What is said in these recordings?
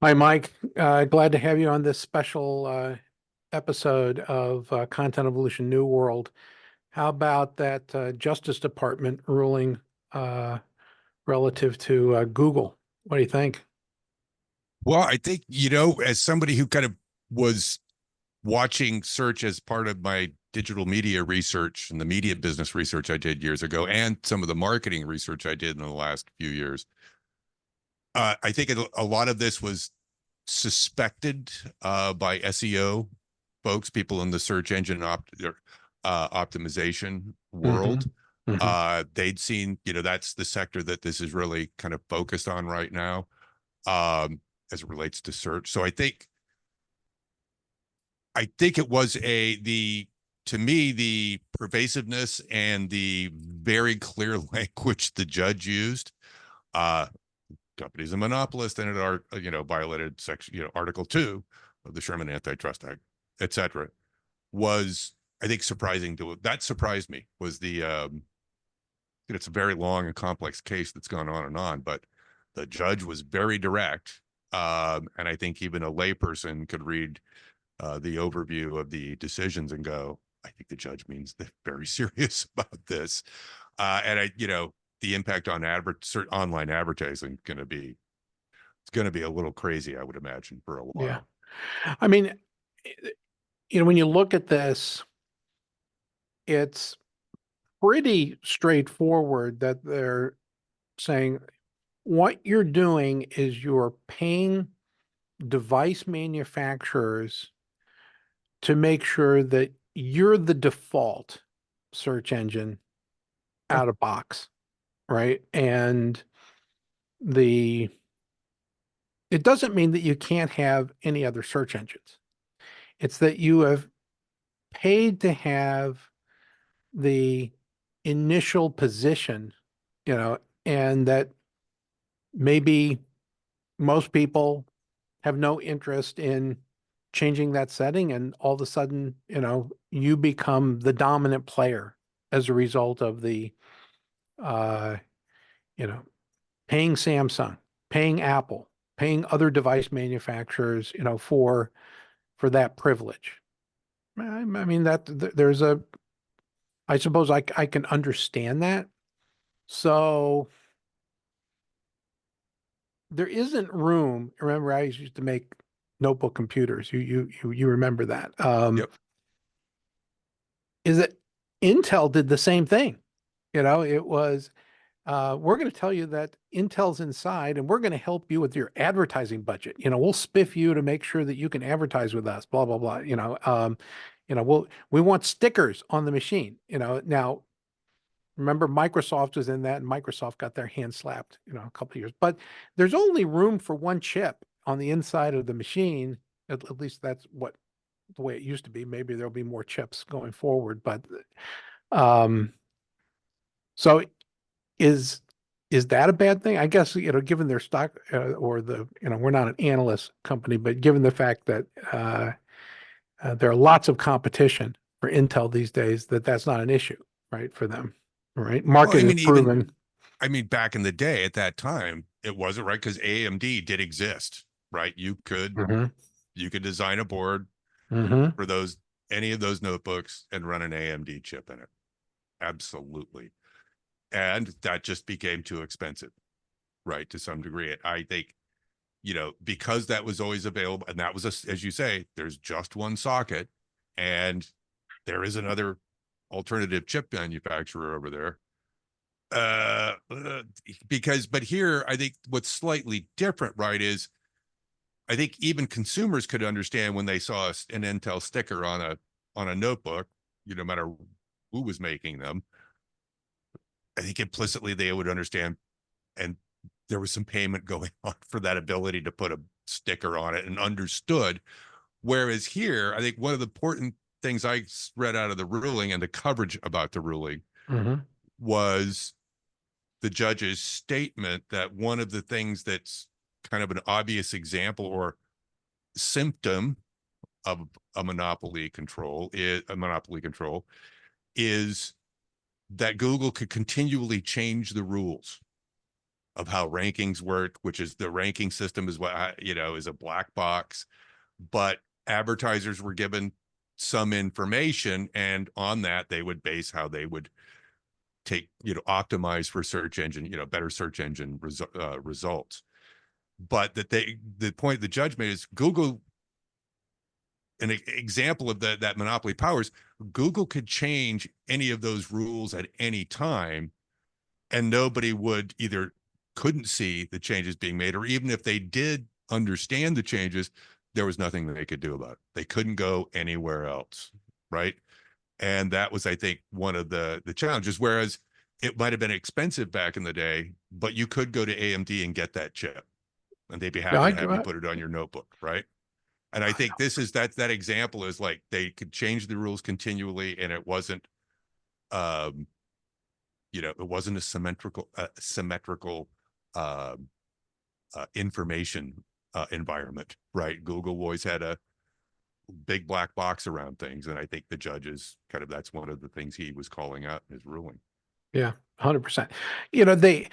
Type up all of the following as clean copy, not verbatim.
Hi, Mike. Glad to have you on this special episode of Content Evolution New World. How about that Justice Department ruling uh, relative to Google? What do you think? Well, I think, as somebody who kind of was watching search as part of my digital media research and the media business research I did years ago, and some of the marketing research I did in the last few years, I think a lot of this was suspected by SEO folks, people in the search engine optimization Hmm. world. Hmm. They'd seen, that's the sector that this is really kind of focused on right now, as it relates to search. So I think it was to me, the pervasiveness and the very clear language the judge used. Uh, Company's a monopolist and it are, violated section, Article 2 of the Sherman Antitrust Act, etc. Was, I think, surprising to that surprised me was it's a very long and complex case that's gone on and on, but the judge was very direct. And I think even a layperson could read the overview of the decisions and go, I think the judge means they're very serious about this. And the impact on online advertising it's going to be a little crazy, I would imagine, for a Yeah. while. I mean, when you look at this, it's pretty straightforward that they're saying what you're doing is you're paying device manufacturers to make sure that you're the default search engine Yeah. out of box, right? And the it doesn't mean that you can't have any other search engines. It's that you have paid to have the initial position, you know, and that maybe most people have no interest in changing that setting, and all of a sudden, you become the dominant player as a result of the uh, you know, paying Samsung, paying Apple, paying other device manufacturers, for that privilege. I mean that there's I suppose I can understand that. So there isn't room. Remember, I used to make notebook computers. You remember that? Yep. Is that Intel did the same thing? It was we're going to tell you that Intel's inside and we're going to help you with your advertising budget. We'll spiff you to make sure that you can advertise with us, blah, blah, blah. We want stickers on the machine. Now remember Microsoft was in that and Microsoft got their hand slapped, a couple of years. But there's only room for one chip on the inside of the machine. At least that's what the way it used to be. Maybe there'll be more chips going forward, but um, so is is that a bad thing? I guess, given their stock or we're not an analyst company, but given the fact that there are lots of competition for Intel these days, that's not an issue, right, for them, right? Well, Market is proven. back in the day at that time, it wasn't right because AMD did exist, right? Hmm. You could design a board Hmm. for any of those notebooks and run an AMD chip in it. Absolutely. And that just became too expensive, right? To some degree. I think, because that was always available, and that was, as you say, there's just one socket, and there is another alternative chip manufacturer over there. Uh, uh, but here, I think what's slightly different, right, is I think even consumers could understand when they saw an Intel sticker on a notebook, no matter who was making them. I think implicitly they would understand, and there was some payment going on for that ability to put a sticker on it and understood. Whereas here, I think one of the important things I read out of the ruling and the coverage about the ruling Hmm. was the judge's statement that one of the things that's kind of an obvious example or symptom of a monopoly control is that Google could continually change the rules, of how rankings work, which is the ranking system is what, is a black box, but advertisers were given some information, and on that they would base how they would optimize for search engine, better search engine results. But the point the judge made is Google, an example of that monopoly powers, Google could change any of those rules at any time, and nobody would either couldn't see the changes being made, or even if they did understand the changes, there was nothing that they could do about it. They couldn't go anywhere else, right? And that was, I think, one of the challenges. Whereas it might have been expensive back in the day, but you could go to AMD and get that chip, and they'd be Yeah, happy to have you put it on your notebook, right? And I think this is that example is like they could change the rules continually, and it wasn't, it wasn't a symmetrical information environment, right? Google always had a big black box around things, and I think the judges that's one of the things he was calling out in his ruling. Yeah, 100%. You know, they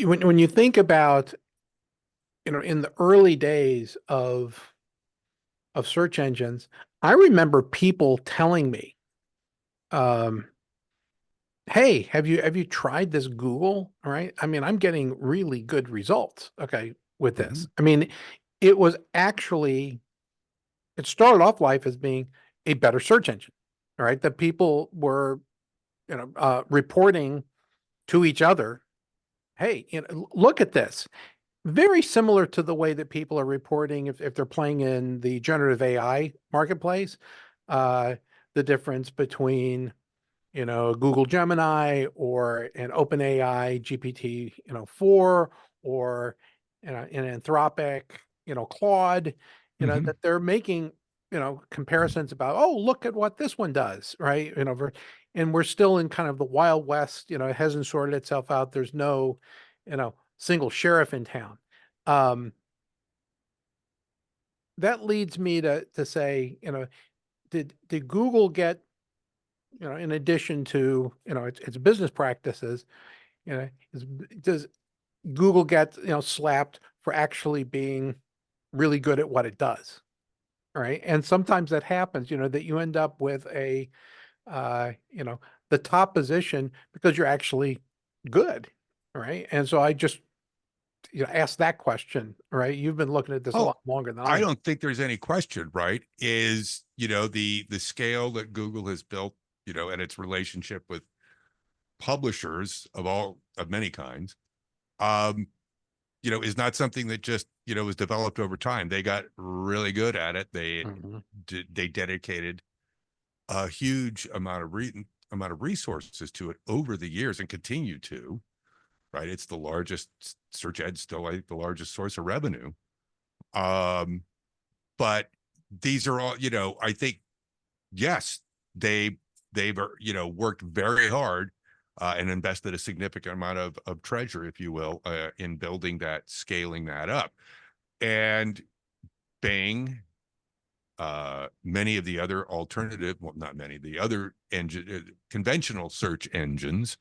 when you think about, in the early days of search engines, I remember people telling me, um, hey, have you tried this Google? All right. I mean, I'm getting really good results, okay, with Mm-hmm. this. I mean, it was actually, it started off life as being a better search engine. All right. That people were, reporting to each other, hey, look at this. Very similar to the way that people are reporting if they're playing in the generative AI marketplace, uh, the difference between, Google Gemini or an OpenAI GPT, 4, or, an Anthropic, Claude, Mm-hmm. that they're making, comparisons about, oh, look at what this one does, right? And we're still in kind of the Wild West, it hasn't sorted itself out. There's no, single sheriff in town. Um, that leads me to say, did Google get, in addition to, its business practices, does Google get, slapped for actually being really good at what it does? Right. And sometimes that happens, that you end up with uh, you know, the top position because you're actually good. Right. And so I just, ask that question, right? You've been looking at this a Oh, lot longer than I I have. don't think there's any question, right? Is, the scale that Google has built, and its relationship with publishers of many kinds, um, is not something that just, was developed over time. They got really good at it. Mhm. They dedicated a huge amount of resources to it over the years, and continue to, right? It's the largest search ed, still, I think, the largest source of revenue. Um, but these are all, I think, yes, they've worked very hard, and invested a significant amount of treasure, if you will, in building that, scaling that up. And Bing, many of the other alternative, well, not many, the other conventional search engines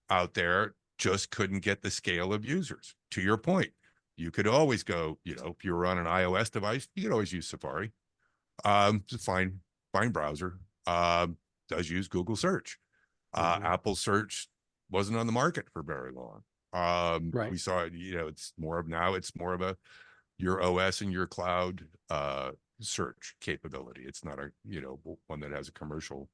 out there just couldn't get the scale of users. To your point, you could always go, if you were on an iOS device, you could always use Safari. It's a fine browser. Does use Google search. Mhm. Apple search wasn't on the market for very long. Right. We saw, it's more of a your OS and your cloud search capability. It's not a, one that has a commercial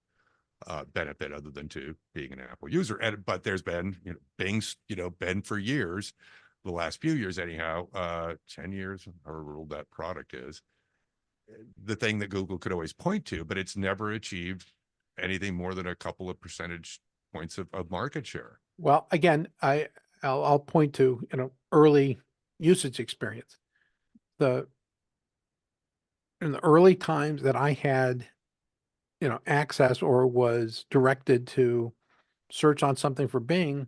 benefit other than to being an Apple user. But there's been, Bing's, been for years, the last few years anyhow, 10 years, however old that product is, the thing that Google could always point to, but it's never achieved anything more than a couple of percentage points of market share. Well, again, I'll point to, early usage experience. The In the early times that I had, access or was directed to search on something for Bing,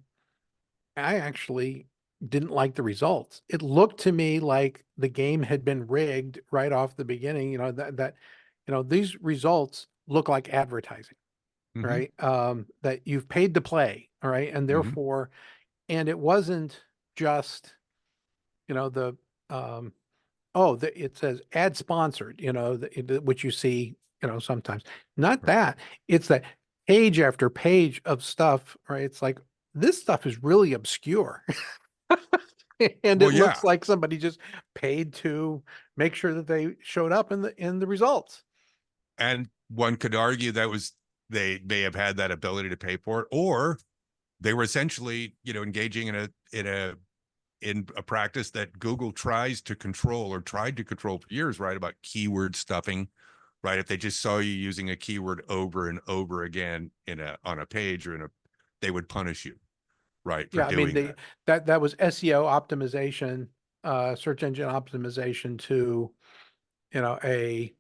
I actually didn't like the results. It looked to me like the game had been rigged right off the beginning, these results look like advertising, Mm-hmm. right? That you've paid to play, All right. And Mhm. therefore, and it wasn't just, you know, the, um, it says ad sponsored, which you see, sometimes. Not Right. that. It's that page after page of stuff, right? It's like this stuff is really obscure. And Well, it yeah. looks like somebody just paid to make sure that they showed up in the results. And one could argue that was they may have had that ability to pay for it, or they were essentially, engaging in a practice that Google tries to control or tried to control for years, right? About keyword stuffing, right? If they just saw you using a keyword over and over again on a page they would punish you, right, for Yeah, I mean doing that. that was SEO optimization, search engine optimization to, a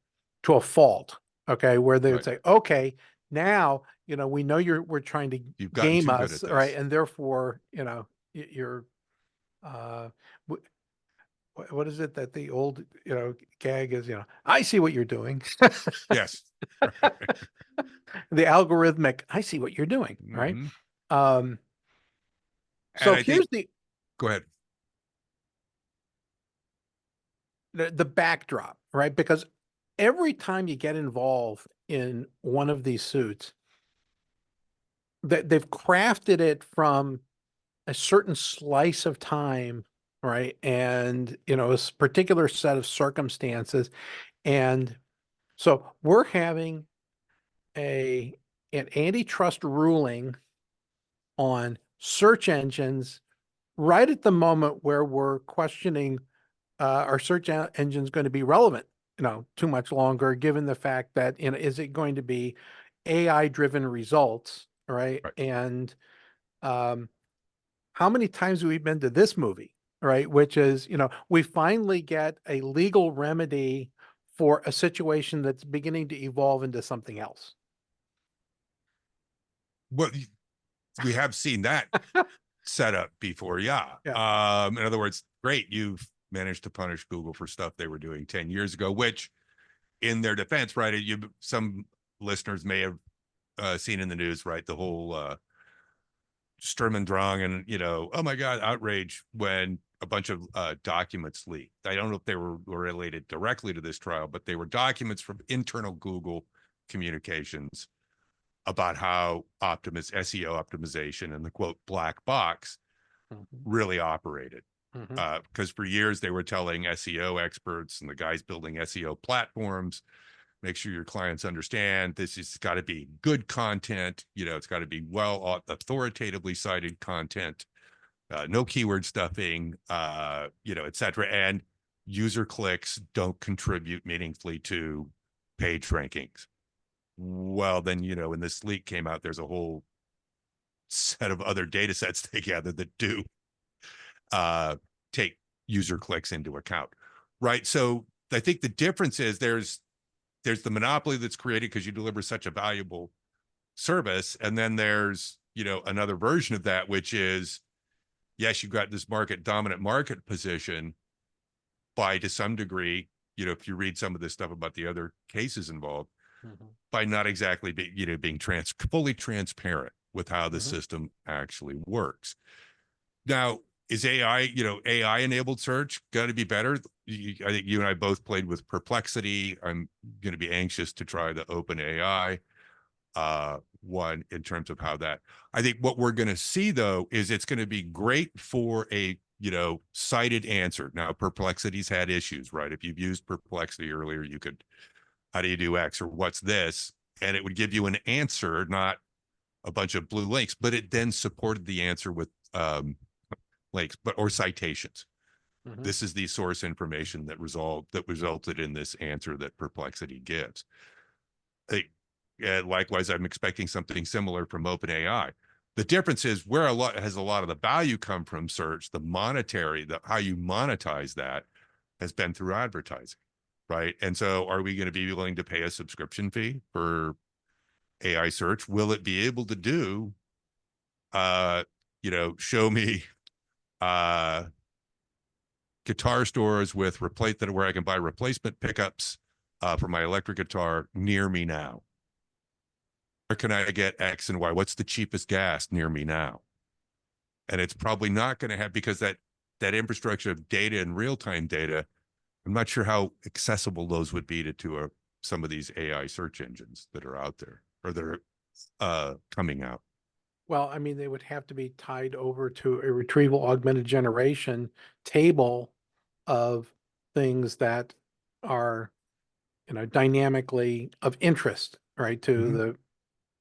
fault. Okay, where they would Right. say, okay, now, we know we're trying to You've gotten game too good us, at right? this. And therefore, you're uh what is it that the old, gag is, I see what you're doing. Yes. Right. The algorithmic, I see what you're doing, right? Hmm. Um, And so I think, here's the go ahead. the, the backdrop, right? Because every time you get involved in one of these suits, that they've crafted it from a certain slice of time, right? And, a particular set of circumstances. And so we're having a an antitrust ruling on search engines right at the moment where we're questioning, are search engines going to be relevant, too much longer, given the fact that, is it going to be AI driven results, right? Right. And um, how many times have we been to this movie, right? Which is, we finally get a legal remedy for a situation that's beginning to evolve into something else. Well, we have seen that set up before. Yeah. Yeah. In other words, great. You've managed to punish Google for stuff they were doing 10 years ago, which in their defense, right? Some listeners may have seen in the news, right? The whole Sturm und Drang and, oh my God, outrage when a bunch of documents leaked. I don't know if they were related directly to this trial, but they were documents from internal Google communications about how SEO optimization and the quote black box Mhm. really operated. Mhm. Because for years they were telling SEO experts and the guys building SEO platforms, make sure your clients understand this has got to be good content. It's got to be well authoritatively cited content, no keyword stuffing, et cetera. And user clicks don't contribute meaningfully to page rankings. Well, then, when this leak came out, there's a whole set of other data sets together that do uh, take user clicks into account, right? So I think the difference is there's the monopoly that's created because you deliver such a valuable service, and then there's another version of that, which is yes, you've got this dominant market position by to some degree, if you read some of this stuff about the other cases involved, Mhm. by not exactly being fully transparent with how the Mhm. system actually works. Now, is AI enabled search going to be better? I think you and I both played with Perplexity. I'm going to be anxious to try the Open AI one in terms of how that. I think what we're going to see though is it's going to be great for a cited answer. Now, Perplexity's had issues, right? If you've used Perplexity earlier, you could, how do you do X or what's this? And it would give you an answer, not a bunch of blue links, but it then supported the answer with links, or citations. Mhm. This is the source information that resulted in this answer that Perplexity gives. Likewise, I'm expecting something similar from OpenAI. The difference is where a lot of the value come from search, how you monetize that has been through advertising, right? And so are we going to be willing to pay a subscription fee for AI search? Will it be able to do, show me uh guitar stores with where I can buy replacement pickups for my electric guitar near me now? Where can I get X and Y? What's the cheapest gas near me now? And it's probably not going to have, because that infrastructure of data and real-time data, I'm not sure how accessible those would be to some of these AI search engines that are out there or that are coming out. Well, I mean, they would have to be tied over to a retrieval augmented generation table of things that are, dynamically of interest, right, to Mhm. the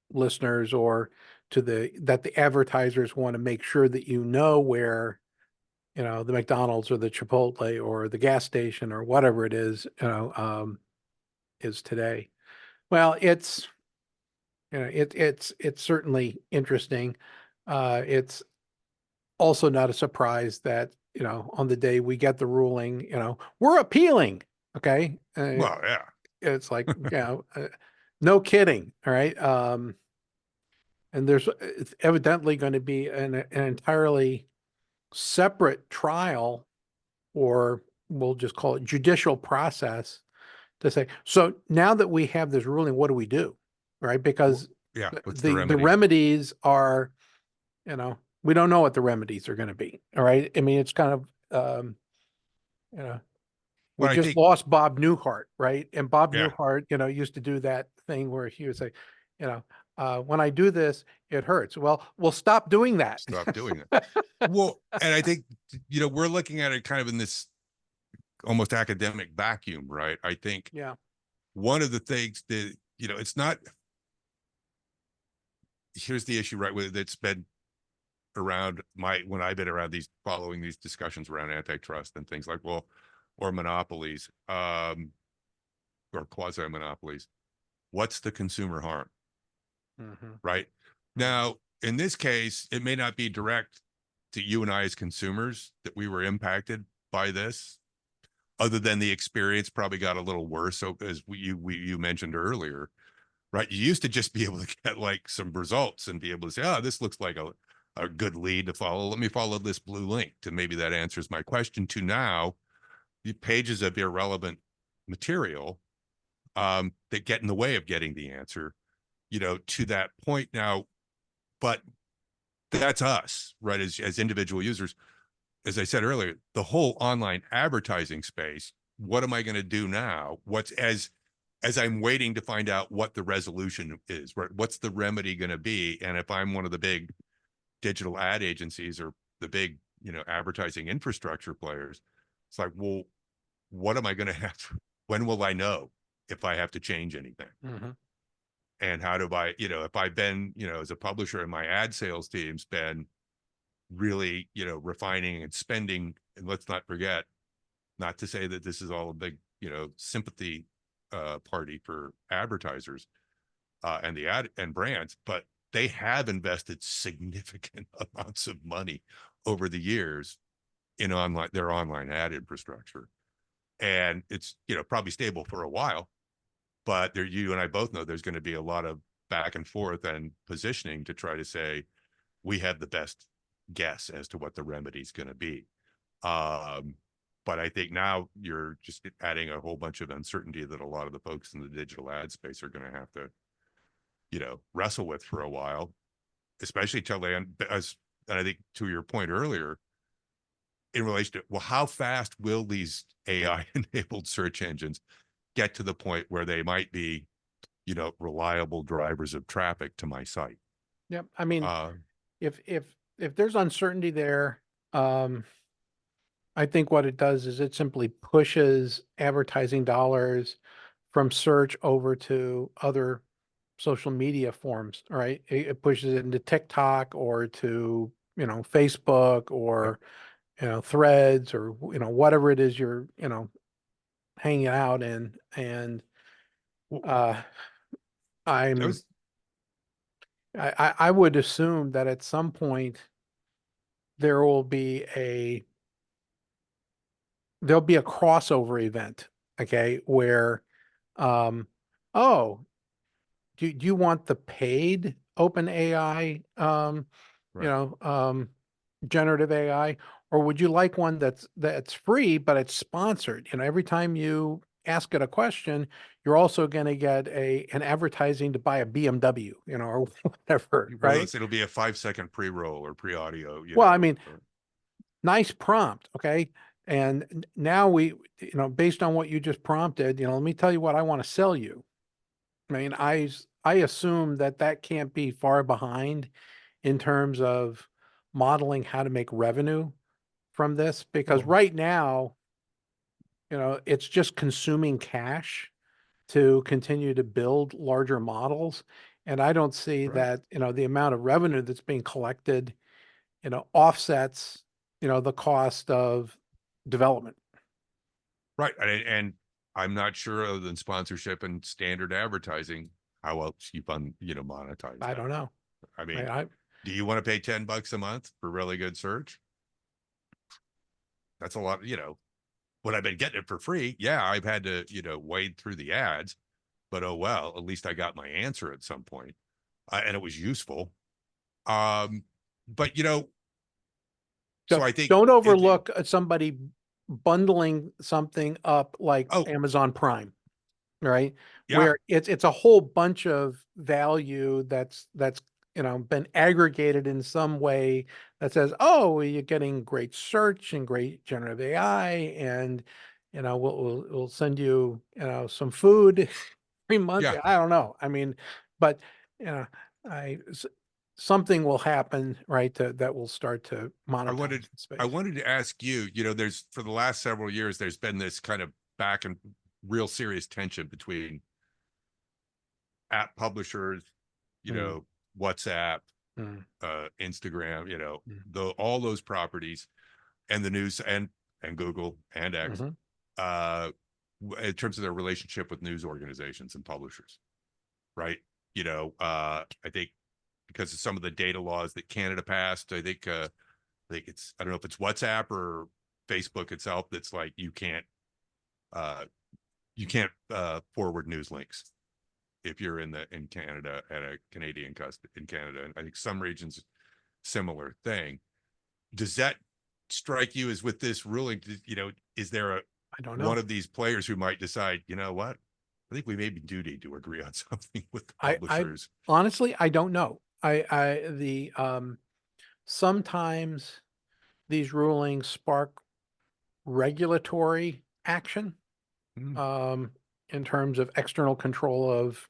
listeners, or to that the advertisers want to make sure that where, the McDonald's or the Chipotle or the gas station or whatever it is, is today. Well, it's certainly interesting. It's also not a surprise that, on the day we get the ruling, we're appealing. Okay. Well, yeah. It's like, no kidding. All right. And there's it's evidently going to be an entirely separate trial, or we'll just call it judicial process, to say, so now that we have this ruling, what do we do? Right? Because Yeah. What's the the remedy? remedies are, we don't know what the remedies are going to be. All right. I mean, it's kind of, you know, we But I just think, lost Bob Newhart, right? And Bob yeah, Newhart, used to do that thing where he would say, you know, when I do this, it hurts. Well, we'll stop doing that. stop doing it. Well, and I think, we're looking at it kind of in this almost academic vacuum, right? I think Yeah. one of the things that, it's not, here's the issue, right? With That's been around when I've been around following these discussions around antitrust and things like, well, or monopolies, or quasi monopolies. What's the consumer harm, Hmm. right? Hmm. Now, in this case, it may not be direct to you and I as consumers that we were impacted by this, other than the experience probably got a little worse. So as you mentioned earlier, right? You used to just be able to get like some results and be able to say, oh, this looks like a good lead to follow. Let me follow this blue link to maybe that answers my question. To now, the pages of irrelevant material that get in the way of getting the answer, to that point now. But that's us, right? As individual users, as I said earlier, the whole online advertising space. What am I going to do now? What's as I'm waiting to find out what the resolution is, right? What's the remedy going to be? And if I'm one of the big digital ad agencies or the big, advertising infrastructure players, it's like, well, what am I going to have to, when will I know if I have to change anything? Hmm. And how do I, if I've been, as a publisher and my ad sales team's been really, refining and spending, and let's not forget, not to say that this is all a big, sympathy party for advertisers and the ad and brands, but they have invested significant amounts of money over the years in their online ad infrastructure. And it's, probably stable for a while, but you and I both know there's going to be a lot of back and forth and positioning to try to say we have the best guess as to what the remedy is going to be. Um, but I think now you're just adding a whole bunch of uncertainty that a lot of the folks in the digital ad space are going to have to, wrestle with for a while, especially till and I think to your point earlier, in relation to, well, how fast will these AI enabled search engines get to the point where they might be, reliable drivers of traffic to my site? Yep. I mean, Uh, if there's uncertainty there, um, I think what it does is it simply pushes advertising dollars from search over to other social media forms, right? It pushes it into TikTok or to, Facebook, yep. or, Threads, or, whatever it is you're, hanging out in. And Well, uh, that I'm, was I would assume that at some point there will be there'll be a crossover event, okay, where, um, oh, do you want the paid open AI, you right. know, um, generative AI, or would you like one that's free, but it's sponsored? Every time you ask it a question, you're also going to get an advertising to buy a BMW, or whatever, Well, right? it'll be a 5 second pre-roll or pre-audio, Well, I mean, nice prompt, okay? And now based on what you just prompted, let me tell you what I want to sell you. I mean, I assume that can't be far behind in terms of modeling how to make revenue from this, because well, right now, it's just consuming cash to continue to build larger models. And I don't see right. that, the amount of revenue that's being collected, offsets, the cost of development. Right. And I'm not sure other than sponsorship and standard advertising, how else you monetize I that. don't know. I I, mean, I do you want to pay $10 a month for really good search? That's a lot, when I've been getting it for free. Yeah, I've had to, wade through the ads, but oh well, at least I got my answer at some point. And it was useful. Um, but so I think don't it, overlook somebody bundling something up like oh Amazon Prime, right? yeah, Where it's a whole bunch of value that's been aggregated in some way that says, oh, you're getting great search and great generative AI, and we'll send you some food every month. yeah. I don't know. I mean, but you know, I something will happen, right? That will start to I monetize wanted in I space. wanted to ask you, there's for the last several years, there's been this kind of back and real serious tension between app publishers, Mm, WhatsApp, mm, Instagram, mm, all those properties and the news and Google and X, mhm. uh, in terms of their relationship with news organizations and publishers, right? I think because of some of the data laws that Canada passed, I think I don't know if it's WhatsApp or Facebook itself that's like uh forward news links if you're in Canada at a Canadian cust in Canada. And I think some regions similar thing. Does that strike you as with this ruling? Is there a I don't one know. of these players who might decide, you know what? I think we maybe do need to agree on something with the I publishers. honestly, I don't know. The sometimes these rulings spark regulatory action, Hmm. um, in terms of external control of,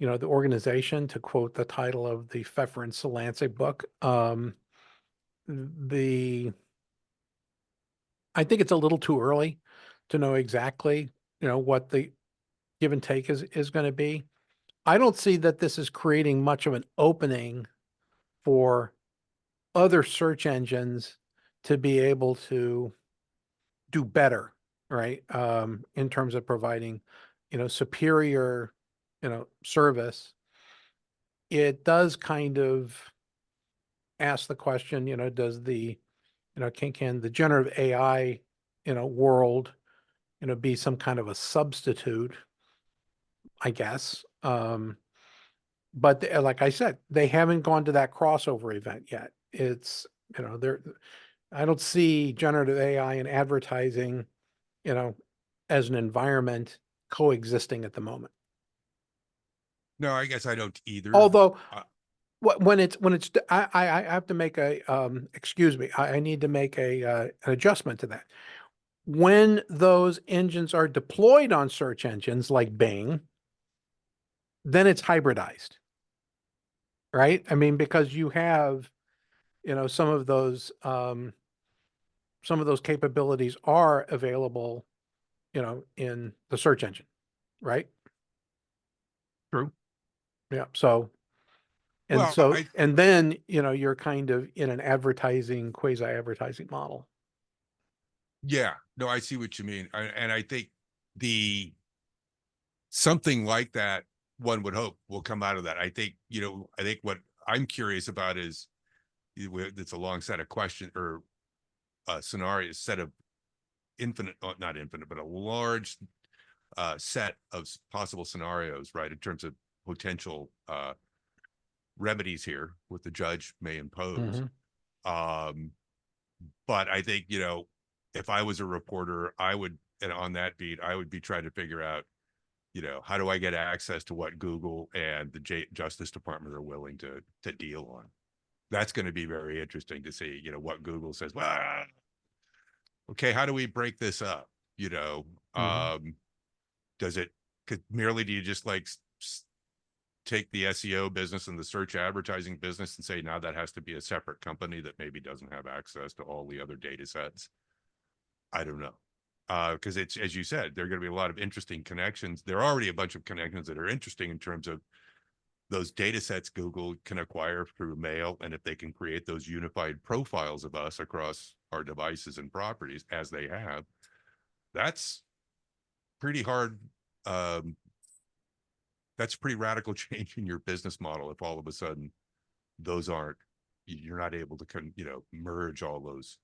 the organization, to quote the title of the Pfeffer and Solancic book. The I think it's a little too early to know exactly, what the give and take is going to be. I don't see that this is creating much of an opening for other search engines to be able to do better, right? In terms of providing, superior, service. It does kind of ask the question, does can the generative AI, world, be some kind of a substitute, I guess. But like I said, they haven't gone to that crossover event yet. It's, they're I don't see generative AI and advertising, you know, as an environment coexisting at the moment. No, I guess I don't either. Although Uh, when it's I have to make excuse me, I need to make an adjustment to that. When those engines are deployed on search engines like Bing, then it's hybridized, right? I mean, because you have, some of those capabilities are available, in the search engine, right? True. Yeah. Well, And then, you're kind of in an advertising, quasi advertising model. yeah, no, I see what you mean. And I think the something like that, one would hope will come out of that. I think what I'm curious about is it's a long set of questions or scenarios, set of infinite, not infinite, but a large set of possible scenarios, right? In terms of potential remedies here, what the judge may impose. Hmm. Um, but I think, if I was a reporter, I would and on that beat, I would be trying to figure out, how do I get access to what Google and the Justice Department are willing to deal on? That's going to be very interesting to see, what Google says. Well, okay, how do we break this up? Mhm. Does it, merely do you just like take the SEO business and the search advertising business and say now that has to be a separate company that maybe doesn't have access to all the other data sets? I don't know. Because it's, as you said, there are going to be a lot of interesting connections. There are already a bunch of connections that are interesting in terms of those data sets Google can acquire through mail. And if they can create those unified profiles of us across our devices and properties as they have, that's pretty hard. Um, that's pretty radical change in your business model if all of a sudden those aren't, you're not able to merge all those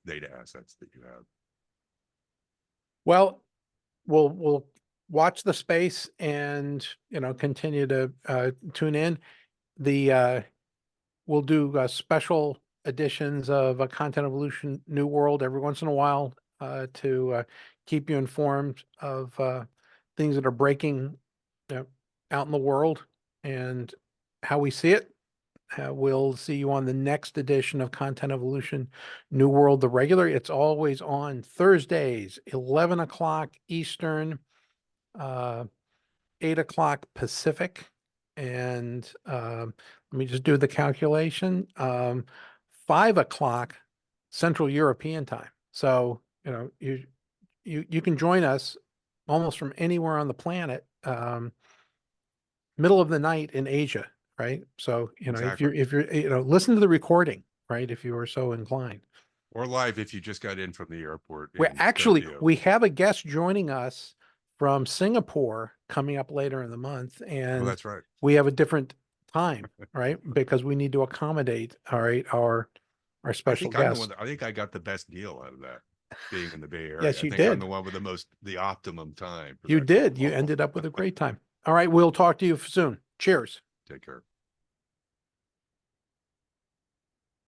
data assets that you have. Well, we'll watch the space and, continue to tune in. We'll do special editions of a Content Evolution New World every once in a while to keep you informed of things that are breaking out in the world and how we see it. We'll see you on the next edition of Content Evolution New World, the regular. It's always on Thursdays, 11 o'clock Eastern, uh, 8 o'clock Pacific. And let me just do the calculation. 5 o'clock Central European time. So, you can join us almost from anywhere on the planet, middle of the night in Asia, right? So, Exactly. if you're, listen to the recording, right? If you are so inclined. Or live if you just got in from the airport We're in actually, Tokyo. we have a guest joining us from Singapore coming up later in the month, Oh, and that's right. we have a different time, right? Because we need to accommodate, all right, our I special think I'm the one guest. that, I think I got the best deal out of that, being in the Bay Area. Yes, I you think I'm did. the one with the optimum time for You that kind of did. You call. ended up with a great time. All right, we'll talk to you soon. Cheers. Take care.